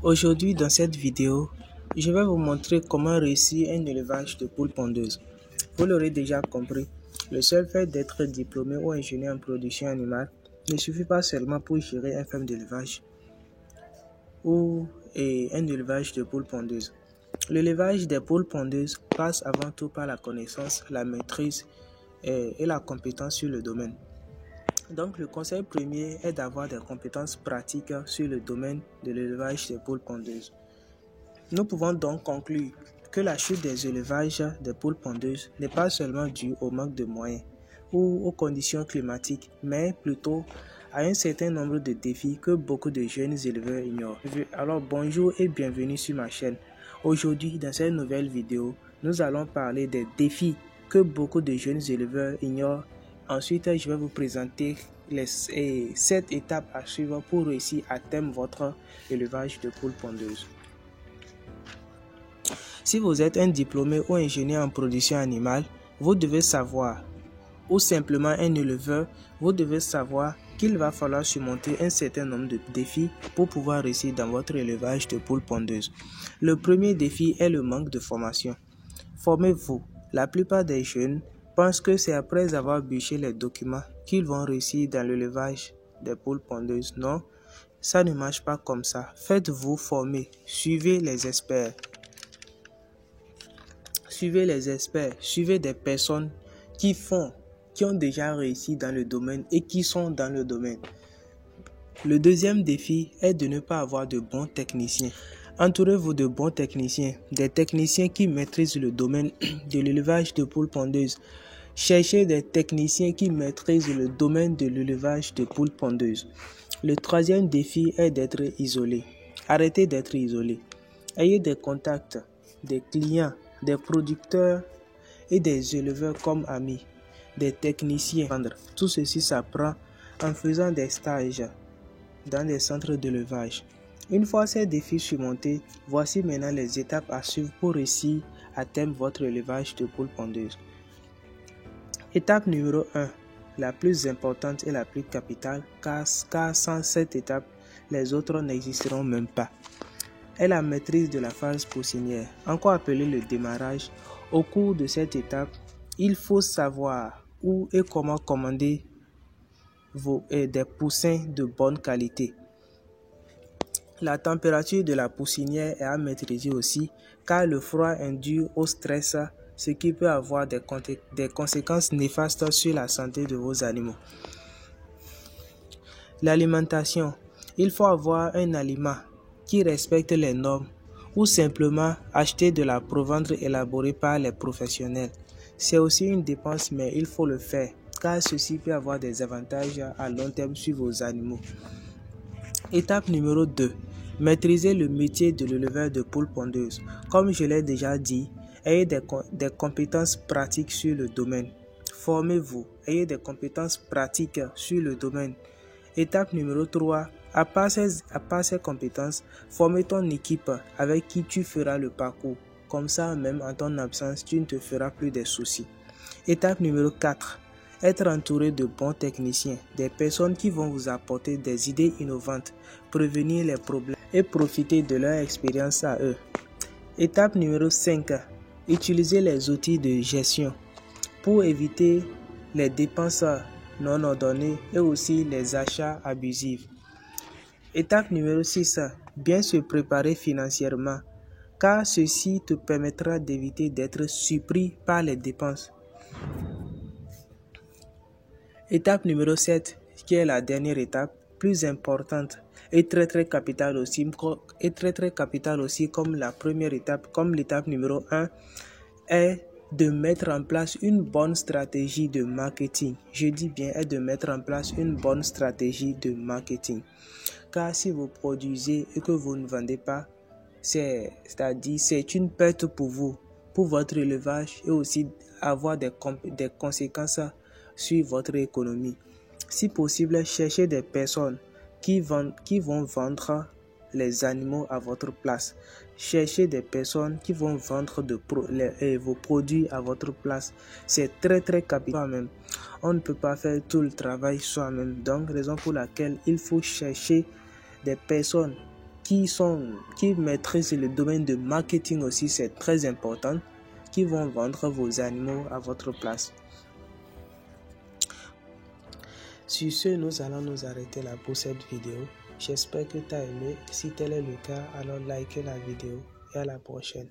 Aujourd'hui, dans cette vidéo, je vais vous montrer comment réussir un élevage de poules pondeuses. Vous l'aurez déjà compris, le seul fait d'être diplômé ou ingénieur en production animale ne suffit pas seulement pour gérer un ferme d'élevage ou un élevage de poules pondeuses. L'élevage des poules pondeuses passe avant tout par la connaissance, la maîtrise et la compétence sur le domaine. Donc, le conseil premier est d'avoir des compétences pratiques sur le domaine de l'élevage des poules pondeuses. Nous pouvons donc conclure que la chute des élevages des poules pondeuses n'est pas seulement due au manque de moyens ou aux conditions climatiques, mais plutôt à un certain nombre de défis que beaucoup de jeunes éleveurs ignorent. Alors bonjour et bienvenue sur ma chaîne. Aujourd'hui, dans cette nouvelle vidéo, nous allons parler des défis que beaucoup de jeunes éleveurs ignorent. Ensuite, je vais vous présenter les 7 étapes à suivre pour réussir à terme votre élevage de poules pondeuses. Si vous êtes un diplômé ou ingénieur en production animale, vous devez savoir, ou simplement un éleveur, vous devez savoir qu'il va falloir surmonter un certain nombre de défis pour pouvoir réussir dans votre élevage de poules pondeuses. Le premier défi est le manque de formation. Formez-vous. La plupart des jeunes pensent que c'est après avoir bûché les documents qu'ils vont réussir dans l'élevage des poules pondeuses. Non, ça ne marche pas comme ça. Faites-vous former. Suivez les experts. Suivez des personnes qui ont déjà réussi dans le domaine et qui sont dans le domaine. Le deuxième défi est de ne pas avoir de bons techniciens. Entourez-vous de bons techniciens, des techniciens qui maîtrisent le domaine de l'élevage de poules pondeuses. Cherchez des techniciens qui maîtrisent le domaine de l'élevage de poules pondeuses. Le troisième défi est d'être isolé. Arrêtez d'être isolé. Ayez des contacts, des clients, des producteurs et des éleveurs comme amis, des techniciens. Tout ceci s'apprend en faisant des stages dans des centres d'élevage. Une fois ces défis surmontés, voici maintenant les étapes à suivre pour réussir à terme votre élevage de poules pondeuses. Étape numéro 1, la plus importante et la plus capitale, car sans cette étape, les autres n'existeront même pas, est la maîtrise de la phase poussinière, encore appelée le démarrage. Au cours de cette étape, il faut savoir où et comment commander des poussins de bonne qualité. La température de la poussinière est à maîtriser aussi, car le froid induit au stress, ce qui peut avoir des conséquences néfastes sur la santé de vos animaux. L'alimentation. Il faut avoir un aliment qui respecte les normes ou simplement acheter de la provendre élaborée par les professionnels. C'est aussi une dépense, mais il faut le faire, car ceci peut avoir des avantages à long terme sur vos animaux. Étape numéro 2. Maîtriser le métier de l'éleveur de poules pondeuses. Comme je l'ai déjà dit, ayez des compétences pratiques sur le domaine. Formez-vous, ayez des compétences pratiques sur le domaine. Étape numéro 3. À part ces compétences, formez ton équipe avec qui tu feras le parcours. Comme ça, même en ton absence, tu ne te feras plus de soucis. Étape numéro 4. Être entouré de bons techniciens, des personnes qui vont vous apporter des idées innovantes, prévenir les problèmes et profiter de leur expérience à eux. Étape numéro 5. Utilisez les outils de gestion pour éviter les dépenses non ordonnées et aussi les achats abusifs. Étape numéro 6. Bien se préparer financièrement, car ceci te permettra d'éviter d'être surpris par les dépenses. Étape numéro 7, qui est la dernière étape, plus importante et très capitale aussi comme la première étape, comme l'étape numéro 1, est de mettre en place une bonne stratégie de marketing. Je dis bien est de mettre en place une bonne stratégie de marketing. Car si vous produisez et que vous ne vendez pas, c'est-à-dire c'est une perte pour vous, pour votre élevage et aussi avoir des conséquences sur votre économie. Si possible, cherchez des personnes qui vont vendre les animaux à votre place. Cherchez des personnes qui vont vendre vos produits à votre place. C'est très capital même. On ne peut pas faire tout le travail soi-même. Donc, raison pour laquelle il faut chercher des personnes qui maîtrisent le domaine de marketing aussi, c'est très important, qui vont vendre vos animaux à votre place. Sur ce, nous allons nous arrêter là pour cette vidéo. J'espère que tu as aimé. Si tel est le cas, alors likez la vidéo et à la prochaine.